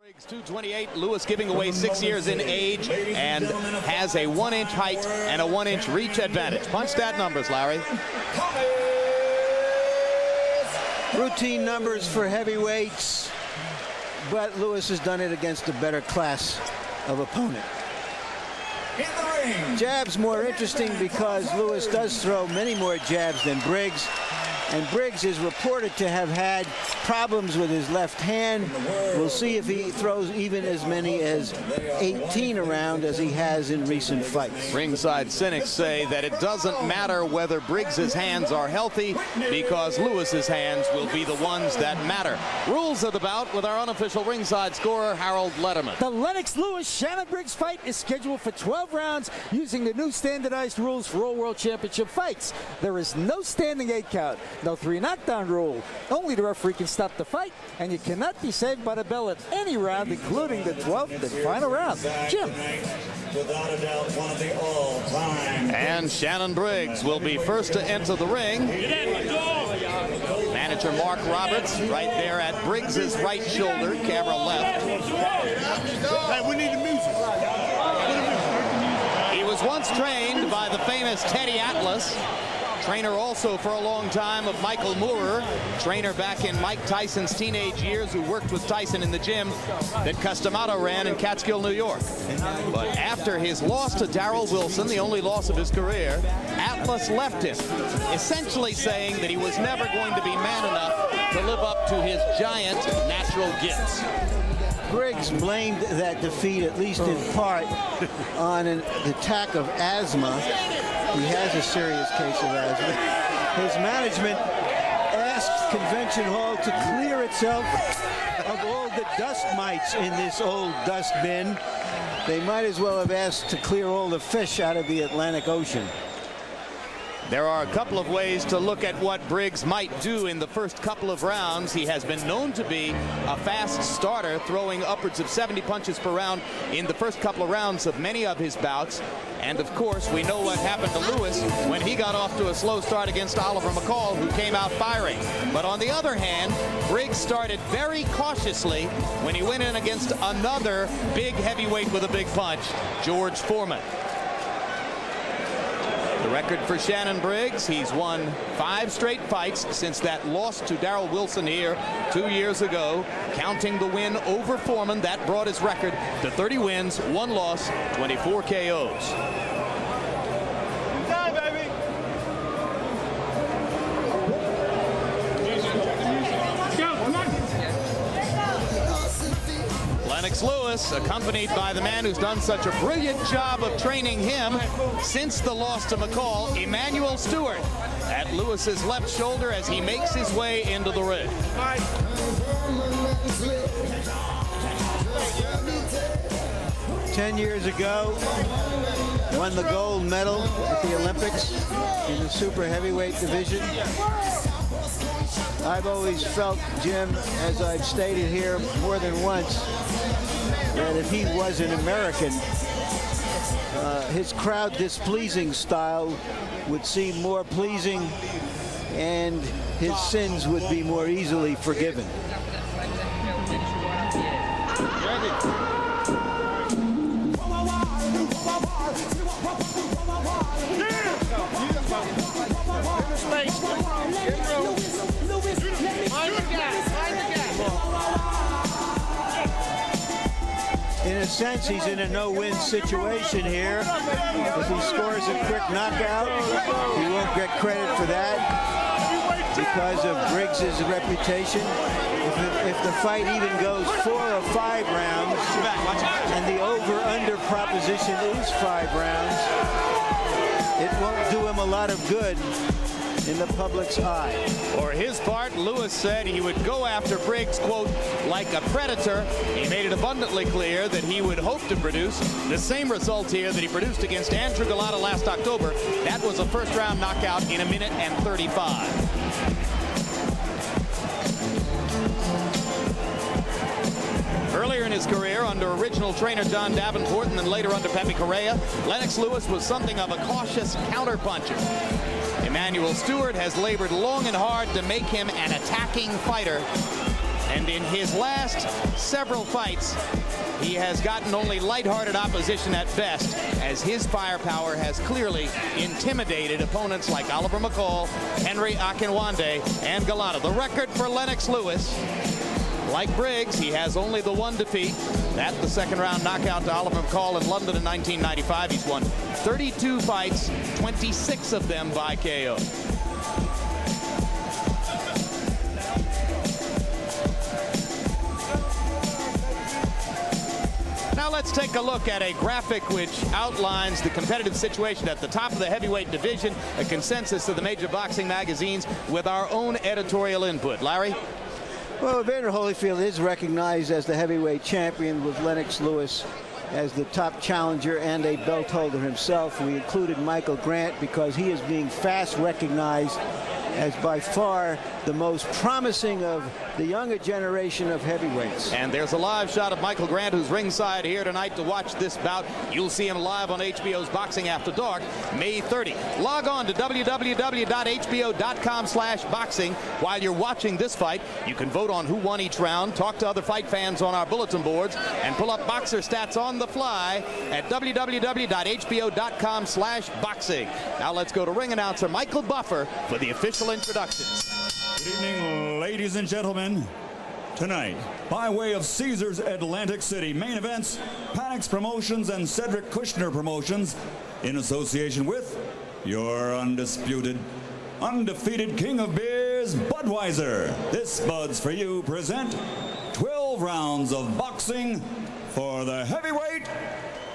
Briggs 228, Lewis giving away 6 years in age and has a 1-inch height and a 1-inch reach advantage. Punch that numbers, Larry. Routine numbers for heavyweights, but Lewis has done it against a better class of opponent. Jabs more interesting because Lewis does throw many more jabs than Briggs. And Briggs is reported to have had problems with his left hand. We'll see if he throws even as many as 18 around as he has in recent fights. Ringside cynics say that it doesn't matter whether Briggs's hands are healthy because Lewis's hands will be the ones that matter. Rules of the bout with our unofficial ringside scorer, Harold Letterman. The Lennox Lewis Shannon Briggs fight is scheduled for 12 rounds using the new standardized rules for all World Championship fights. There is no standing 8 count. No 3 knockdown rule. Only the referee can stop the fight, and you cannot be saved by the bell at any round, including the 12th and final round. Jim. Without a doubt, one of the all-time. And Shannon Briggs will be first to enter the ring. Manager Mark Roberts right there at Briggs's right shoulder, camera left. Hey, we need the music. He was once trained by the famous Teddy Atlas. Trainer also for a long time of Michael Moorer, trainer back in Mike Tyson's teenage years, who worked with Tyson in the gym that Customato ran in Catskill, New York. But after his loss to Darrell Wilson, the only loss of his career, Atlas left him, essentially saying that he was never going to be man enough to live up to his giant natural gifts. Briggs blamed that defeat, at least in part, on an attack of asthma. He has a serious case of asthma. His management asked Convention Hall to clear itself of all the dust mites in this old dust bin. They might as well have asked to clear all the fish out of the Atlantic Ocean. There are a couple of ways to look at what Briggs might do in the first couple of rounds. He has been known to be a fast starter, throwing upwards of 70 punches per round in the first couple of rounds of many of his bouts. And of course, we know what happened to Lewis when he got off to a slow start against Oliver McCall, who came out firing. But on the other hand, Briggs started very cautiously when he went in against another big heavyweight with a big punch, George Foreman. The record for Shannon Briggs, he's won 5 straight fights since that loss to Darrell Wilson here 2 years ago. Counting the win over Foreman, that brought his record to 30 wins, 1 loss, 24 KOs. Lennox Lewis, accompanied by the man who's done such a brilliant job of training him since the loss to McCall, Emmanuel Stewart, at Lewis's left shoulder as he makes his way into the ring. 10 years ago, won the gold medal at the Olympics in the super heavyweight division. I've always felt, Jim, as I've stated here more than once, that if he was an American, his crowd displeasing style would seem more pleasing and his sins would be more easily forgiven. In a sense, he's in a no-win situation here. If he scores a quick knockout, he won't get credit for that because of Briggs's reputation. If the fight even goes 4 or 5 rounds, and the over-under proposition is 5 rounds, it won't do him a lot of good in the public's eye. For his part, Lewis said he would go after Briggs, quote, like a predator. He made it abundantly clear that he would hope to produce the same result here that he produced against Andrew Golota last October. That was a first-round knockout in 1 minute and 35. Earlier in his career, under original trainer John Davenport and then later under Pepe Correa, Lennox Lewis was something of a cautious counterpuncher. Emmanuel Stewart has labored long and hard to make him an attacking fighter. And in his last several fights, he has gotten only lighthearted opposition at best, as his firepower has clearly intimidated opponents like Oliver McCall, Henry Akinwande, and Golota. The record for Lennox Lewis, like Briggs, he has only the one defeat. That's the second round knockout to Oliver McCall in London in 1995. He's won 32 fights, 26 of them by KO. Now let's take a look at a graphic which outlines the competitive situation at the top of the heavyweight division, a consensus of the major boxing magazines with our own editorial input. Larry? Well, Evander Holyfield is recognized as the heavyweight champion, with Lennox Lewis as the top challenger and a belt holder himself. We included Michael Grant because he is being fast recognized as by far the most promising of the younger generation of heavyweights. And there's a live shot of Michael Grant, who's ringside here tonight to watch this bout. You'll see him live on HBO's Boxing After Dark, May 30. Log on to www.hbo.com/boxing. While you're watching this fight, you can vote on who won each round, talk to other fight fans on our bulletin boards, and pull up boxer stats on the fly at www.hbo.com/boxing. Now let's go to ring announcer Michael Buffer for the official introductions. Good evening, ladies and gentlemen. Tonight, by way of Caesars Atlantic City, main events, Panics Promotions and Cedric Kushner Promotions, in association with your undisputed, undefeated king of beers, Budweiser. This Bud's for you present 12 rounds of boxing for the heavyweight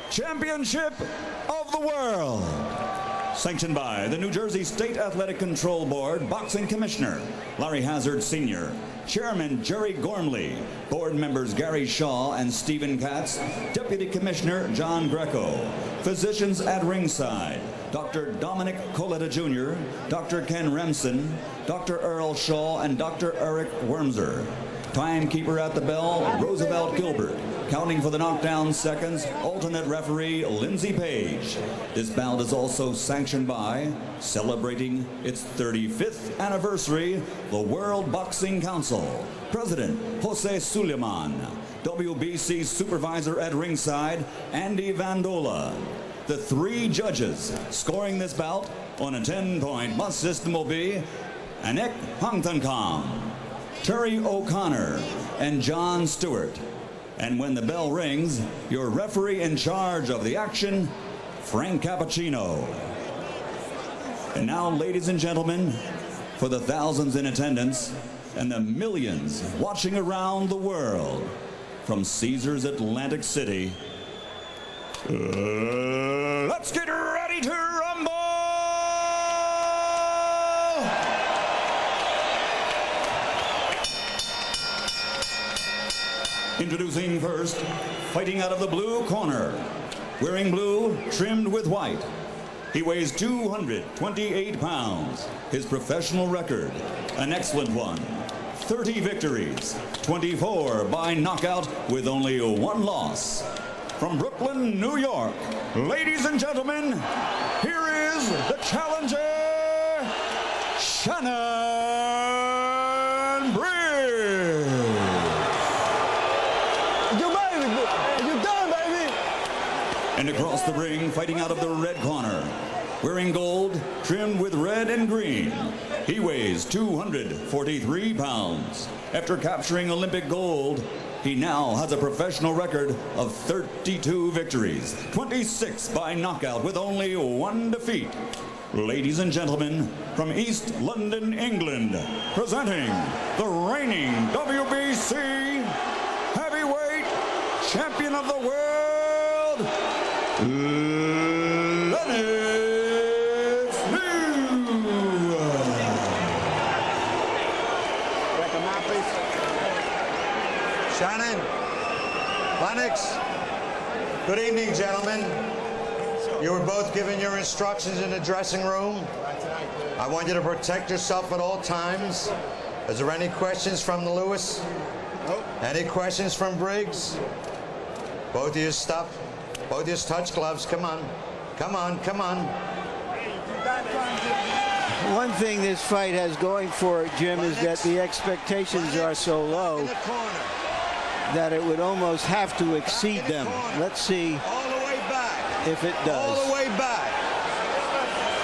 championship of the world. Sanctioned by the New Jersey State Athletic Control Board Boxing Commissioner Larry Hazard Sr., Chairman Jerry Gormley, board members Gary Shaw and Stephen Katz, Deputy Commissioner John Greco, physicians at ringside, Dr. Dominic Golota Jr., Dr. Ken Remsen, Dr. Earl Shaw, and Dr. Eric Wormser. Timekeeper at the bell, Roosevelt Gilbert. Counting for the knockdown seconds, alternate referee Lindsey Page. This bout is also sanctioned by, celebrating its 35th anniversary, the World Boxing Council. President Jose Suleiman. WBC supervisor at ringside, Andy Vandola. The three judges scoring this bout on a 10-point must system will be Anik Hangtankam, Terry O'Connor, and John Stewart. And when the bell rings, your referee in charge of the action, Frank Cappuccino. And now, ladies and gentlemen, for the thousands in attendance and the millions watching around the world, from Caesars Atlantic City, let's get ready to rumble! Introducing first, fighting out of the blue corner, wearing blue trimmed with white. He weighs 228 pounds. His professional record, an excellent one. 30 victories, 24 by knockout with only one loss. From Brooklyn, New York, ladies and gentlemen, here is the challenger, Shannon Briggs. And across the ring, fighting out of the red corner, wearing gold, trimmed with red and green. He weighs 243 pounds. After capturing Olympic gold, he now has a professional record of 32 victories, 26 by knockout with only one defeat. Ladies and gentlemen, from East London, England, presenting the reigning WBC heavyweight champion of the world, Lennox Lewis. Shannon, Lennox, good evening, gentlemen. You were both given your instructions in the dressing room. I want you to protect yourself at all times. Is there any questions from the Lewis? Nope. Any questions from Briggs? Both of you both of you touch gloves. Come on. Come on, come on. one thing this fight has going for it, Jim, is that the expectations are so low that it would almost have to exceed them. Let's see if it does. All the way back.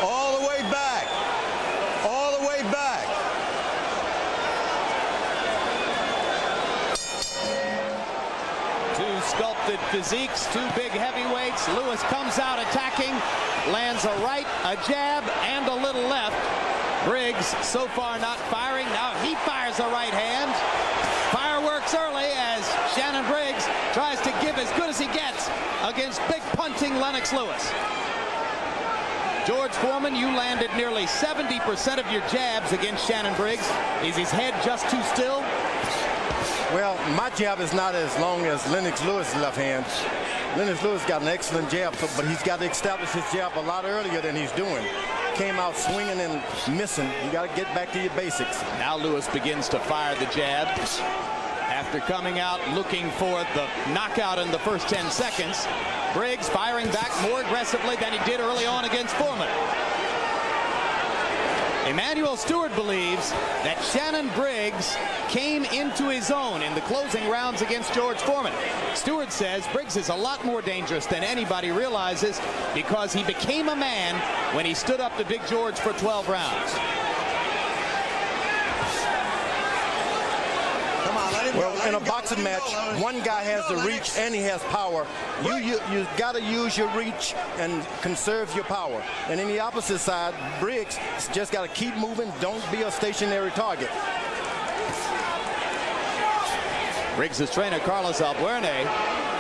All the way back. All the way back. Two sculpted physiques, two big heavyweights. Lewis comes out attacking, lands a right, a jab, and a little left. Briggs so far not firing. Now he fires a right hand. Fireworks early as Shannon Briggs tries to give as good as he gets against big punting Lennox Lewis. George Foreman, you landed nearly 70% of your jabs against Shannon Briggs. Is his head just too still? Well, my jab is not as long as Lennox Lewis' left hand. Lennox Lewis got an excellent jab, but he's got to establish his jab a lot earlier than he's doing. Came out swinging and missing. You got to get back to your basics. Now Lewis begins to fire the jab. After coming out looking for the knockout in the first 10 seconds, Briggs firing back more aggressively than he did early on against Foreman. Emmanuel Stewart believes that Shannon Briggs came into his own in the closing rounds against George Foreman. Stewart says Briggs is a lot more dangerous than anybody realizes because he became a man when he stood up to Big George for 12 rounds. Well, in a boxing match, one guy has the reach and he has power. You got to use your reach and conserve your power. And in the opposite side, Briggs just got to keep moving. Don't be a stationary target. Briggs' trainer, Carlos Albuerne,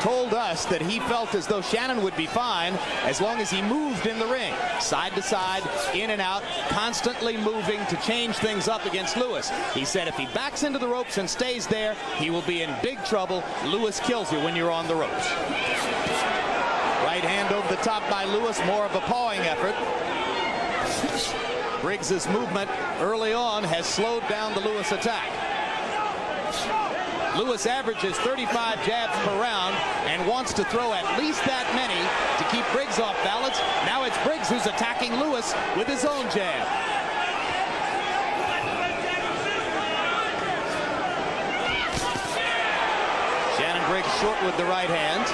told us that he felt as though Shannon would be fine as long as he moved in the ring, side to side, in and out, constantly moving to change things up against Lewis. He said if he backs into the ropes and stays there, he will be in big trouble. Lewis kills you when you're on the ropes. Right hand over the top by Lewis, more of a pawing effort. Briggs' movement early on has slowed down the Lewis attack. Lewis averages 35 jabs per round and wants to throw at least that many to keep Briggs off balance. Now it's Briggs who's attacking Lewis with his own jab. Shannon Briggs short with the right hand.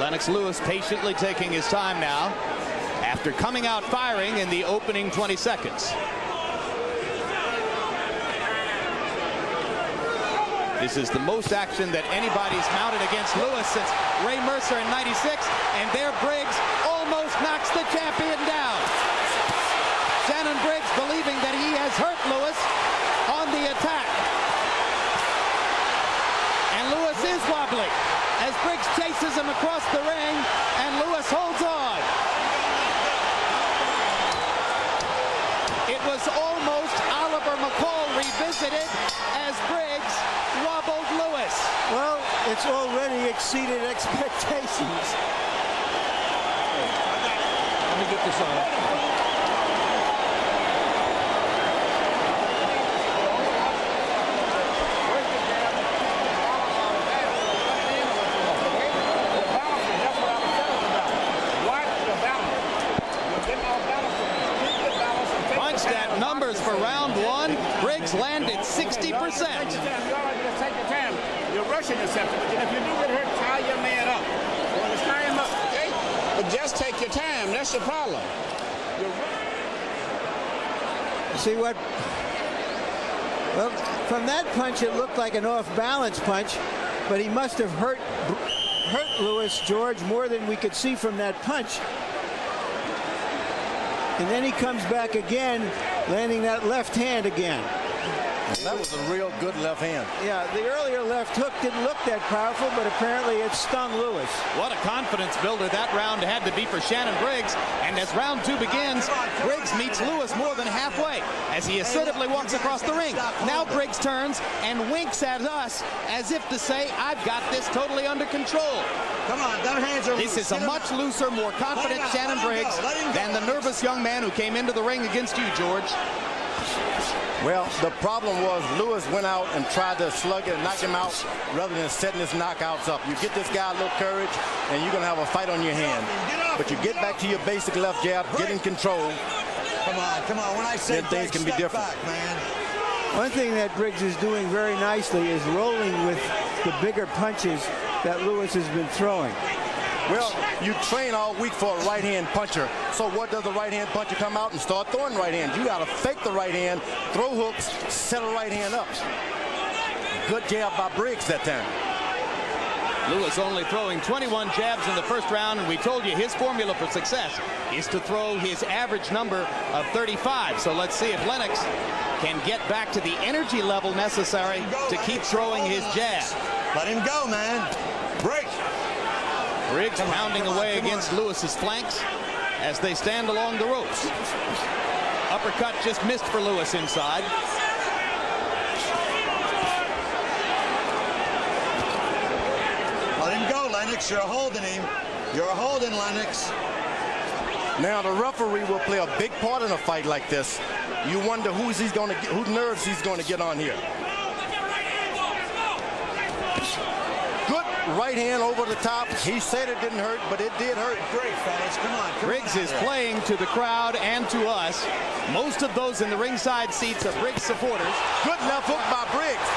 Lennox Lewis patiently taking his time now after coming out firing in the opening 20 seconds. This is the most action that anybody's mounted against Lewis since Ray Mercer in '96, and there Briggs almost knocks the champion down. Shannon Briggs believing that he has hurt Lewis on the attack. And Lewis is wobbly as Briggs chases him across the ring, and Lewis holds on. It was almost Oliver McCall revisited as Briggs wobbled Lewis. Well, it's already exceeded expectations. Let me get this on. Punch that numbers for round one. Briggs landed 60%. Take your time. You're rushing yourself. And if you do get hurt, tie your man up. When it's tie him up, okay? But just take your time. That's your problem. See what? Well, from that punch, it looked like an off-balance punch, but he must have hurt Lewis, George, more than we could see from that punch. And then he comes back again, landing that left hand again. That was a real good left hand. Yeah, the earlier left hook didn't look that powerful, but apparently it stung Lewis. What a confidence builder that round had to be for Shannon Briggs. And as round two begins, Briggs meets Lewis more than halfway as he assertively walks across the ring. Now Briggs turns and winks at us as if to say, I've got this totally under control. Come on, their hands are loose. This is a much looser, more confident Shannon Briggs than the nervous young man who came into the ring against you, George. Well, the problem was Lewis went out and tried to slug it and knock him out rather than setting his knockouts up. You get this guy a little courage, and you're going to have a fight on your hand. But you get back to your basic left jab, get in control. Come on. When I say then things can be different. back, man. One thing that Briggs is doing very nicely is rolling with the bigger punches that Lewis has been throwing. Well, you train all week for a right-hand puncher. So what does the right-hand puncher come out and start throwing right hands? You got to fake the right hand, throw hooks, set a right hand up. Good jab by Briggs that time. Lewis only throwing 21 jabs in the first round, and we told you his formula for success is to throw his average number of 35. So let's see if Lennox can get back to the energy level necessary to keep throwing his jab. Let him go, man. Break. Briggs pounding away against Lewis's flanks as they stand along the ropes. Uppercut just missed for Lewis inside. Let him go, Lennox. You're holding him. You're holding Lennox. Now the referee will play a big part in a fight like this. You wonder whose nerves he's going to get on here. Good right hand over the top. He said it didn't hurt, but it did hurt. Great, fellas. Come on. Briggs is playing to the crowd and to us. Most of those in the ringside seats are Briggs supporters. Good left hook by Briggs.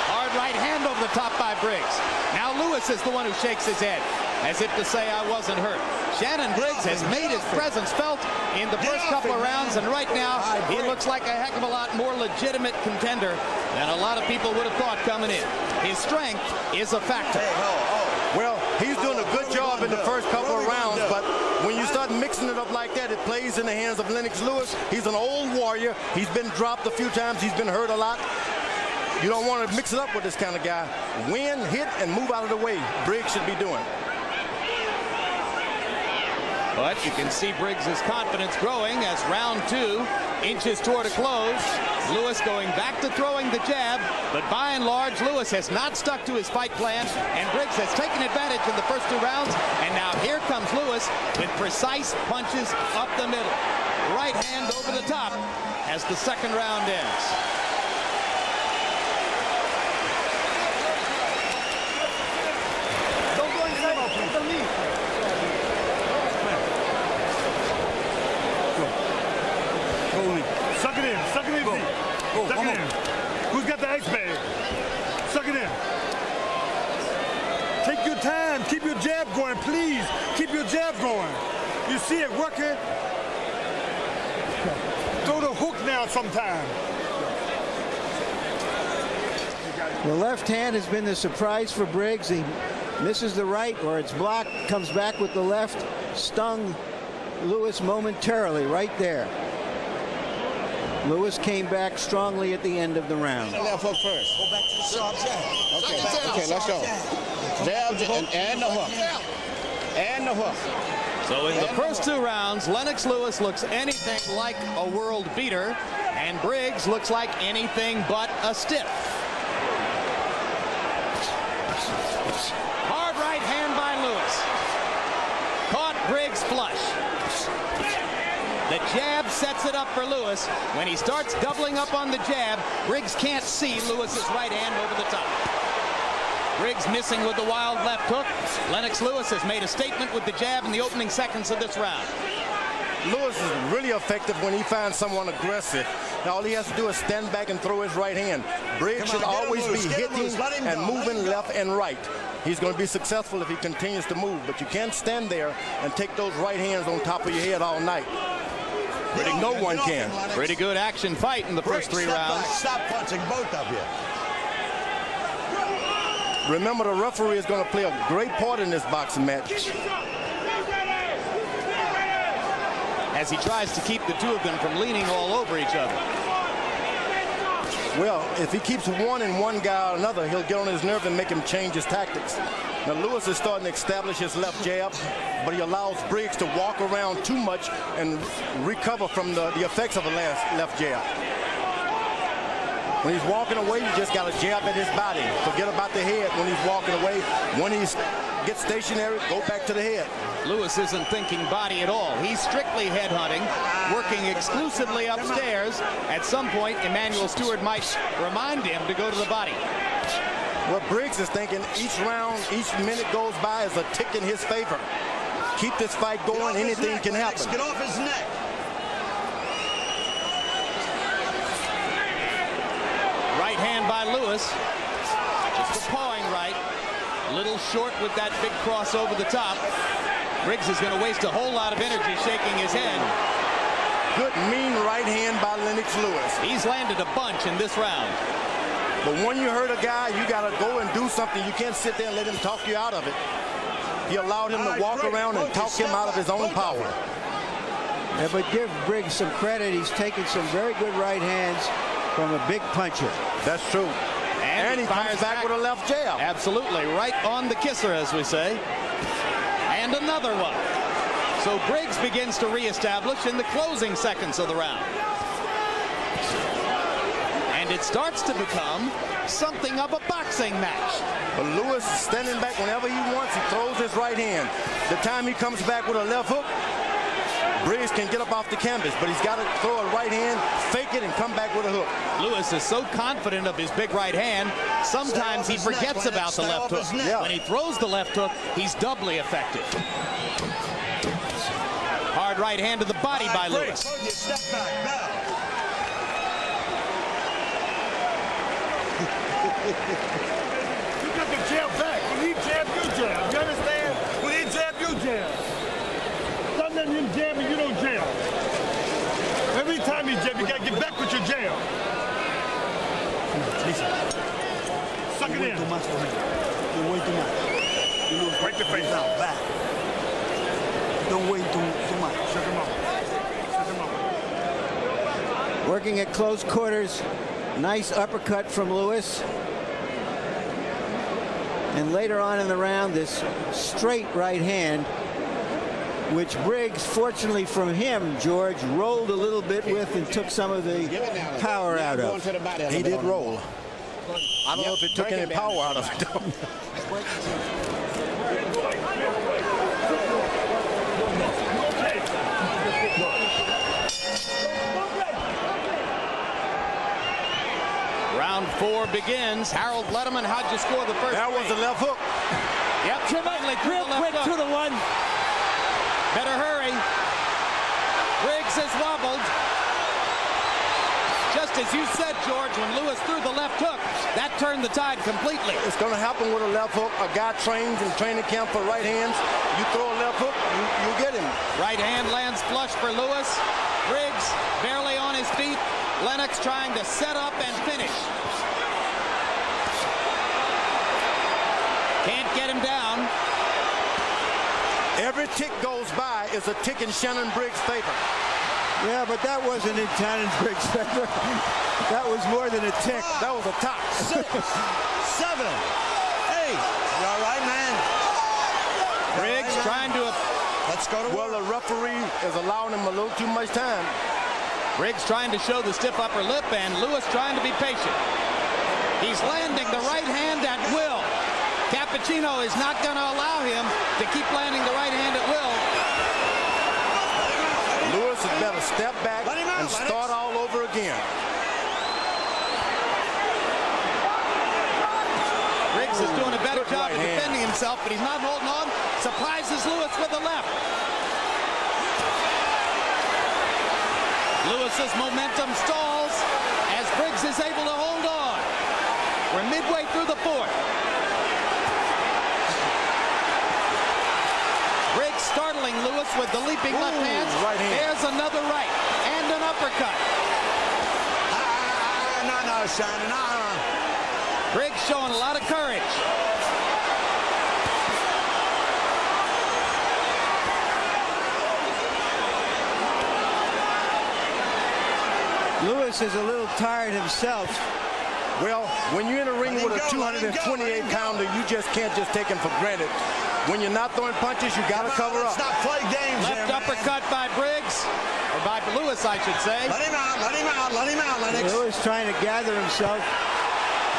Hard right hand over the top by Briggs. Now Lewis is the one who shakes his head, as if to say, I wasn't hurt. Shannon Briggs has made his presence felt in the first couple of rounds, and right now he looks like a heck of a lot more legitimate contender than a lot of people would have thought coming in. His strength is a factor. Well, he's doing a good job in the first couple of rounds, but when you start mixing it up like that, it plays in the hands of Lennox Lewis. He's an old warrior. He's been dropped a few times. He's been hurt a lot. You don't want to mix it up with this kind of guy. Win, hit, and move out of the way. Briggs should be doing. But you can see Briggs' confidence growing as round 2 inches toward a close. Lewis going back to throwing the jab, but by and large, Lewis has not stuck to his fight plan, and Briggs has taken advantage in the first 2 rounds, and now here comes Lewis with precise punches up the middle. Right hand over the top as the second round ends. Suck it in. Suck it in. Suck it in. Who's got the ice bag? Suck it in. Take your time. Keep your jab going, please. Keep your jab going. You see it working? Throw the hook now sometime. The left hand has been the surprise for Briggs. He misses the right, or it's blocked, comes back with the left, stung Lewis momentarily right there. Lewis came back strongly at the end of the round. Left hook first. Go back to the sharp jab. Okay, let's go. Jab and the hook. And the hook. So in the first 2 rounds, Lennox Lewis looks anything like a world beater, and Briggs looks like anything but a stiff. Hard right hand by Lewis. Caught Briggs flush. The jab sets it up for Lewis. When he starts doubling up on the jab, Briggs can't see Lewis's right hand over the top. Briggs missing with the wild left hook. Lennox Lewis has made a statement with the jab in the opening seconds of this round. Lewis is really effective when he finds someone aggressive. Now all he has to do is stand back and throw his right hand. Briggs should always be hitting and moving left and right. He's going to be successful if he continues to move, but you can't stand there and take those right hands on top of your head all night. No one can. Pretty good action fight in the first 3 rounds. Stop punching both of you. Remember, the referee is going to play a great part in this boxing match. As he tries to keep the 2 of them from leaning all over each other. Well, if he keeps one guy or another, he'll get on his nerve and make him change his tactics. Now, Lewis is starting to establish his left jab, but he allows Briggs to walk around too much and recover from the effects of a left jab. When he's walking away, you just got to jab at his body. Forget about the head when he's walking away. When he's get stationary, go back to the head. Lewis isn't thinking body at all. He's strictly head hunting, working exclusively upstairs. At some point, Emmanuel Stewart might remind him to go to the body. What Briggs is thinking, each round, each minute goes by is a tick in his favor. Keep this fight going, anything can happen. Get off his neck. Right hand by Lewis. Just a pawing right. A little short with that big cross over the top. Briggs is going to waste a whole lot of energy shaking his head. Good, mean right hand by Lennox Lewis. He's landed a bunch in this round. But when you hurt a guy, you got to go and do something. You can't sit there and let him talk you out of it. He allowed him to walk around and talk him out of his own power. Yeah, but give Briggs some credit. He's taken some very good right hands from a big puncher. That's true. And he comes back with a left jab. Absolutely. Right on the kisser, as we say. And another one. So Briggs begins to reestablish in the closing seconds of the round. And it starts to become something of a boxing match. But Lewis is standing back whenever he wants. He throws his right hand. The time he comes back with a left hook, Briggs can get up off the canvas, but he's got to throw a right hand, fake it, and come back with a hook. Lewis is so confident of his big right hand, sometimes he forgets about the left hook. Yeah. When he throws the left hook, he's doubly effective. Hard right hand to the body by Lewis. Step back now. You got the jab back. When he jab, you jab. You understand? When he jab, you jab. Don't let him jab and you don't jab. Every time he jab, you got to get back with your jab. Suck it in. Too much for him. You way too much. You know, Break the face out. back. Don't wait too much. Shut him up. Shut him up. Working at close quarters. Nice uppercut from Lewis. And later on in the round, this straight right hand, which Briggs, fortunately from him, George, rolled a little bit with and took some of the power out of. He did roll. I don't know if it took any power out of it. Round 4 begins. Harold Letterman, how'd you score the first? That was the left hook. Yep, finally threw Real the left quick hook. to the one. Better hurry. Briggs has wobbled. Just as you said, George, when Lewis threw the left hook, that turned the tide completely. It's going to happen with a left hook. A guy trains in training camp for right hands. You throw a left hook, you get him. Right hand lands flush for Lewis. Briggs barely on his feet. Lennox trying to set up and finish. Can't get him down. Every tick goes by is a tick in Shannon Briggs' favor. Yeah, but that wasn't in Shannon Briggs' favor. That was more than a tick. That was a top. 6, 7, 8. You all right, man? Briggs trying to... Let's go to Well, work. the referee is allowing him a little too much time. Briggs trying to show the stiff upper lip, and Lewis trying to be patient. He's landing the right hand at will. Cappuccino is not going to allow him to keep landing the right hand at will. Lewis had better step back and start all over again. Briggs is doing a better Good job right of hand. defending himself, but he's not holding on. Surprises Lewis with the left. Lewis's momentum stalls as Briggs is able to hold on. We're midway through the 4th. Briggs startling Lewis with the leaping left hands. Right hand. There's another right and an uppercut. No, Shannon. Briggs showing a lot of courage. Lewis is a little tired himself. Well, when you're in a ring with a 228-pounder, you just can't just take him for granted. When you're not throwing punches, you got to cover up. Let's not play games Left here, man. uppercut by Briggs, or by Lewis, I should say. Let him out, let him out, let him out, Lennox. Lewis trying to gather himself.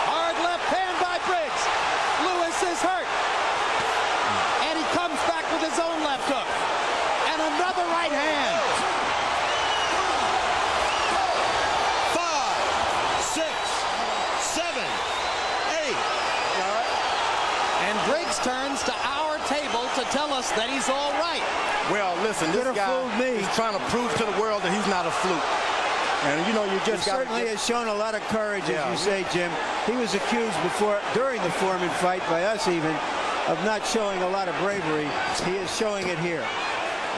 Hard left hand by Briggs. Lewis is hurt. right hand. 5, 6, 7, 8. And Briggs turns to our table to tell us that he's all right. Well, listen, this guy is trying to prove to the world that he's not a fluke. And, you know, you just got certainly has shown a lot of courage, as you say, Jim. He was accused during the Foreman fight, by us even, of not showing a lot of bravery. He is showing it here.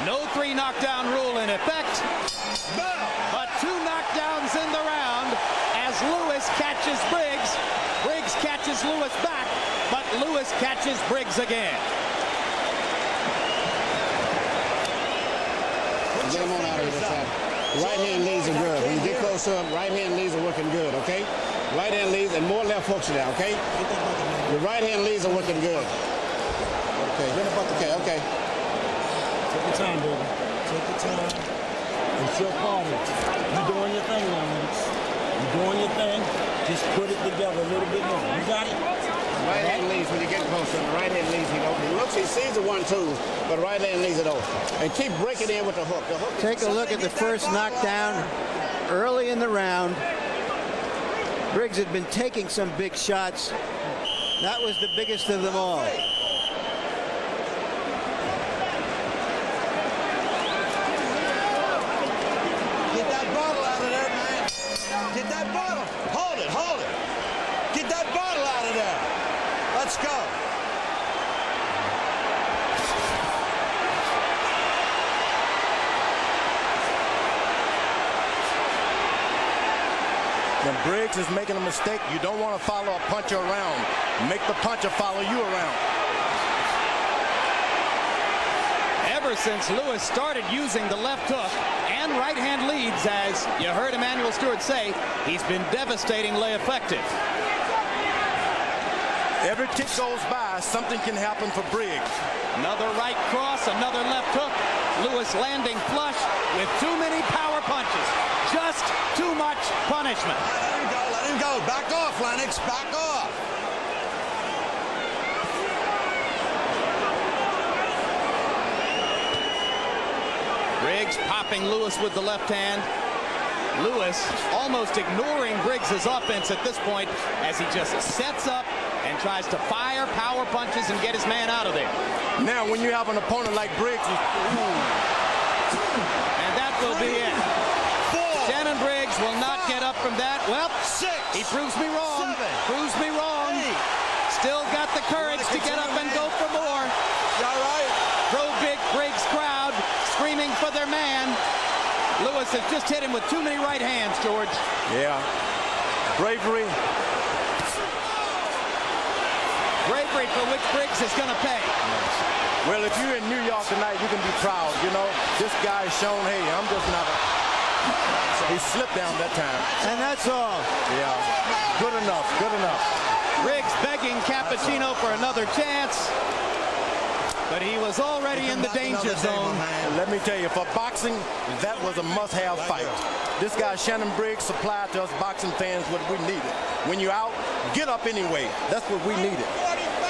No 3 knockdown rule in effect, but 2 knockdowns in the round as Lewis catches Briggs. Briggs catches Lewis back, but Lewis catches Briggs again. Get him on out of here, son. Right hand leads are good. When you get close to him, right hand leads are working good, okay? Right hand leads and more left hooks now, okay? Your right hand leads are working good. Okay. Take your time, baby. Take your time. It's your party. You're doing your thing now, Lennox. You're doing your thing. Just put it together a little bit more. You got it? Right hand leads when you get close to him. Right hand leads, he looks, he sees the 1-2, but right hand leads it over. And keep breaking in with the hook. Take a look at the first knockdown early in the round. Briggs had been taking some big shots. That was the biggest of them all. Get that bottle out of there, man. Get that bottle. Hold it. Get that bottle out of there. Let's go. When Briggs is making a mistake, you don't want to follow a puncher around. Make the puncher follow you around. Ever since Lewis started using the left hook and right hand leads, as you heard Emmanuel Stewart say, he's been devastatingly effective. Every kick goes by, something can happen for Briggs. Another right cross, another left hook. Lewis landing flush with too many power punches. Just too much punishment. Let him go. Back off, Lennox. Back off. Briggs popping Lewis with the left hand. Lewis almost ignoring Briggs' offense at this point as he just sets up and tries to fire power punches and get his man out of there. Now, when you have an opponent like Briggs, and that will be it. 4. Shannon Briggs will not get up from that. Well, 6. he proves me wrong. 7. Proves me wrong. 8. Still got the courage to get up and go for more. You all right? Pro-big Briggs crowd screaming for their man. Lewis has just hit him with too many right hands, George. yeah, bravery. Bravery for which Briggs is going to pay. Well, if you're in New York tonight, you can be proud. You know, this guy's shown, hey, I'm just not a... He slipped down that time. And that's all. Yeah, good enough. Briggs begging Cappuccino for another chance. But he was already in the danger zone. Let me tell you, for boxing, that was a must-have fight. This guy, Shannon Briggs, supplied to us boxing fans what we needed. When you're out, get up anyway. That's what we needed.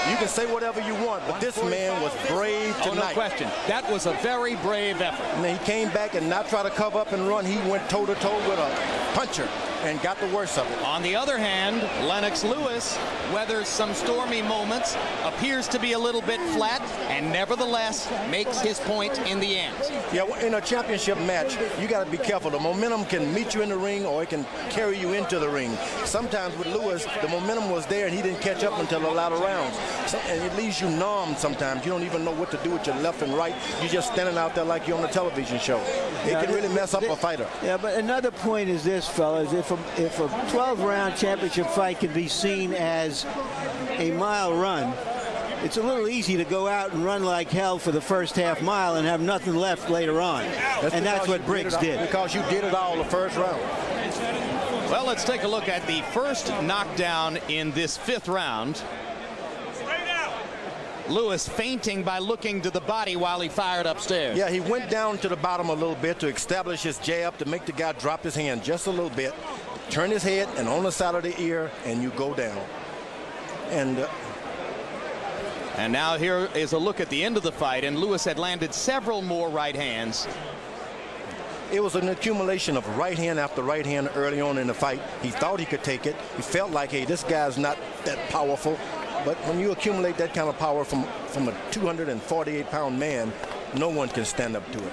You can say whatever you want, but this man was brave tonight. Oh, no question. That was a very brave effort. And then he came back and not try to cover up and run. He went toe-to-toe with a puncher and got the worst of it. On the other hand, Lennox Lewis weathers some stormy moments, appears to be a little bit flat, and nevertheless makes his point in the end. Yeah, well, in a championship match, you got to be careful. The momentum can meet you in the ring or it can carry you into the ring. Sometimes with Lewis, the momentum was there and he didn't catch up until the latter rounds. And it leaves you numb sometimes. You don't even know what to do with your left and right. You're just standing out there like you're on a television show. It can really mess up a fighter. Yeah, but another point is this, fellas. If a 12-round championship fight can be seen as a mile run, it's a little easy to go out and run like hell for the first half mile and have nothing left later on. And that's what Briggs did. Because you did it all the first round. Well, let's take a look at the first knockdown in this 5th round. Lewis fainting by looking to the body while he fired upstairs. Yeah, he went down to the bottom a little bit to establish his jab to make the guy drop his hand just a little bit. Turn his head and on the side of the ear, and you go down. And now here is a look at the end of the fight, and Lewis had landed several more right hands. It was an accumulation of right hand after right hand early on in the fight. He thought he could take it. He felt like, hey, this guy's not that powerful. But when you accumulate that kind of power from a 248-pound man, no one can stand up to it.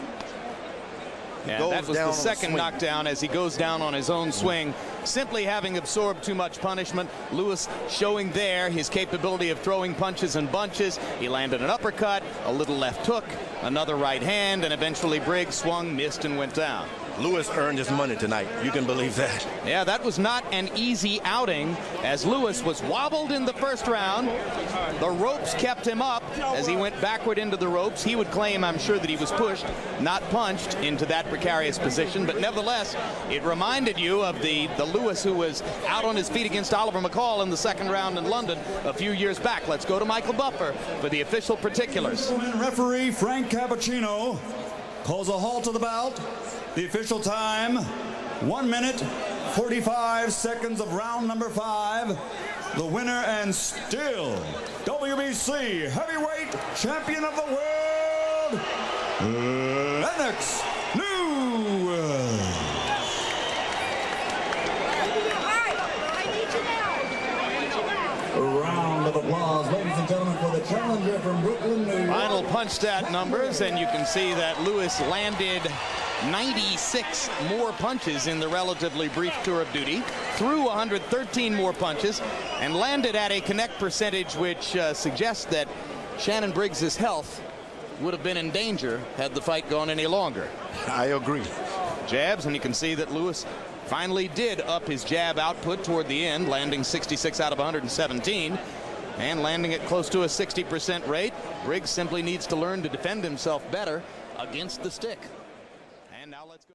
And that was the second knockdown as he goes down on his own swing, simply having absorbed too much punishment. Lewis showing there his capability of throwing punches and bunches. He landed an uppercut, a little left hook, another right hand, and eventually Briggs swung, missed, and went down. Lewis earned his money tonight. You can believe that. Yeah, that was not an easy outing as Lewis was wobbled in the first round. The ropes kept him up as he went backward into the ropes. He would claim, I'm sure, that he was pushed, not punched into that precarious position. But nevertheless, it reminded you of the Lewis who was out on his feet against Oliver McCall in the second round in London a few years back. Let's go to Michael Buffer for the official particulars. Referee Frank Cappuccino calls a halt to the bout. The official time, 1 minute, 45 seconds of round number 5. The winner and still WBC heavyweight champion of the world, Lennox Lewis. A round of applause, ladies and gentlemen, for the challenger from Brooklyn, New York. Final punch stat numbers, and you can see that Lewis landed 96 more punches in the relatively brief tour of duty, threw 113 more punches, and landed at a connect percentage which suggests that Shannon Briggs' health would have been in danger had the fight gone any longer. I agree. Jabs, and you can see that Lewis finally did up his jab output toward the end, landing 66 out of 117 and landing at close to a 60% rate. Briggs simply needs to learn to defend himself better against the stick. And now let's go.